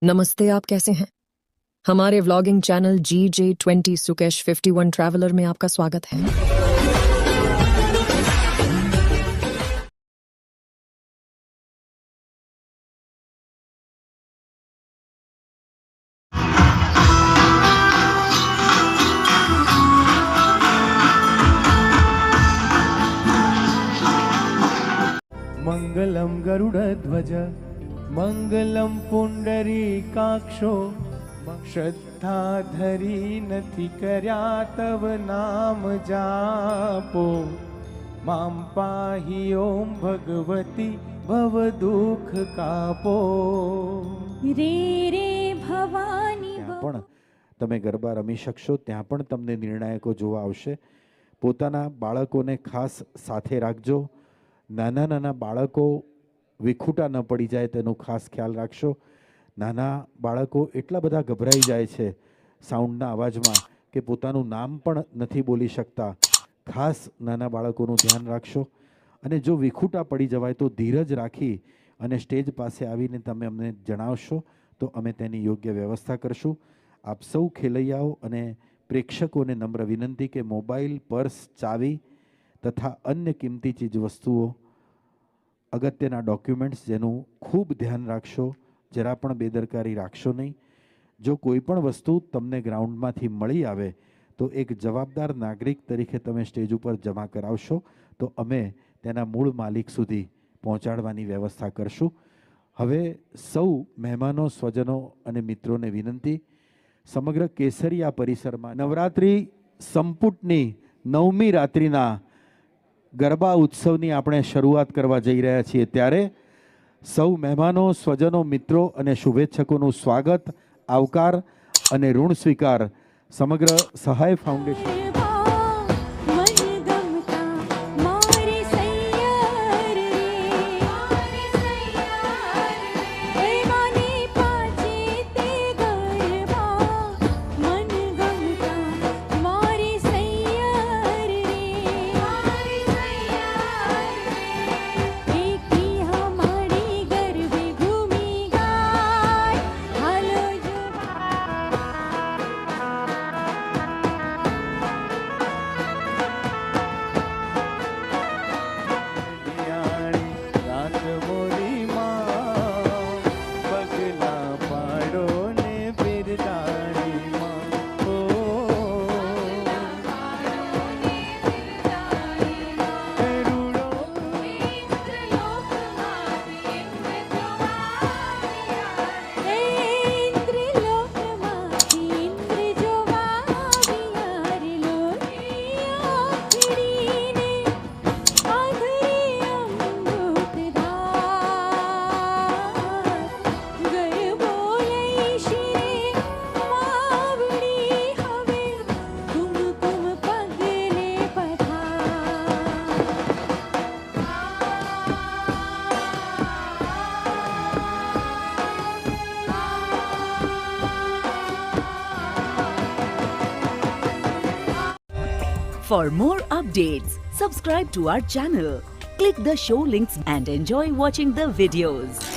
नमस्ते, आप कैसे हैं? हमारे vlogging channel GJ20 Sukesh 51 traveller में आपका स्वागत है। मंगलम गरुड़ध्वज मंगलम पुंडरीकाक्षो श्रद्धा धरी નથી કર્યા તવ નામ જાપો મામ પાહી ઓમ ભગવતી ભવ દુઃખ કાપો રે રે ભવાની ત્યાં પણ તમે ગરબા રમી શકશો, ત્યાં પણ તમને નિર્ણાયકો જોવા આવશે. પોતાના બાળકોને ખાસ સાથે રાખજો. નાના નાના બાળકો વિખૂટા ન પડી જાય તેનો ખાસ ખ્યાલ રાખશો. નાના બાળકો એટલા બધા ગભરાઈ જાય છે સાઉન્ડના અવાજમાં કે પોતાનું નામ પણ નથી બોલી શકતા. ખાસ નાના બાળકોનું ધ્યાન રાખશો. અને જો વિખૂટા પડી જવાય તો ધીરજ રાખી અને સ્ટેજ પાસે આવીને તમે અમને જણાવશો તો અમે તેની યોગ્ય વ્યવસ્થા કરશું. આપ સૌ ખેલૈયાઓ અને પ્રેક્ષકોને નમ્ર વિનંતી કે મોબાઈલ, પર્સ, ચાવી તથા અન્ય કિંમતી ચીજ વસ્તુઓ, અગત્યના ડોક્યુમેન્ટ્સ જેનું ખૂબ ધ્યાન રાખશો. જરા પણ બેદરકારી રાખશો નહીં. જો કોઈ પણ વસ્તુ તમને ગ્રાઉન્ડમાંથી મળી આવે તો એક જવાબદાર નાગરિક તરીકે તમે સ્ટેજ ઉપર જમા કરાવશો તો અમે તેના મૂળ માલિક સુધી પહોંચાડવાની વ્યવસ્થા કરશું. હવે સૌ મહેમાનો, સ્વજનો અને મિત્રોને વિનંતી, સમગ્ર કેસરિયા પરિસરમાં નવરાત્રિ સંપુટની 9મી રાત્રિના ગરબા ઉત્સવની આપણે શરૂઆત કરવા જઈ રહ્યા છીએ. ત્યારે સૌ મહેમાનો, સ્વજનો, મિત્રો અને શુભેચ્છકોનું સ્વાગત, આવકાર અને ઋણ સ્વીકાર સમગ્ર સહાય foundation For more updates, subscribe to our channel, click the show links and enjoy watching the videos.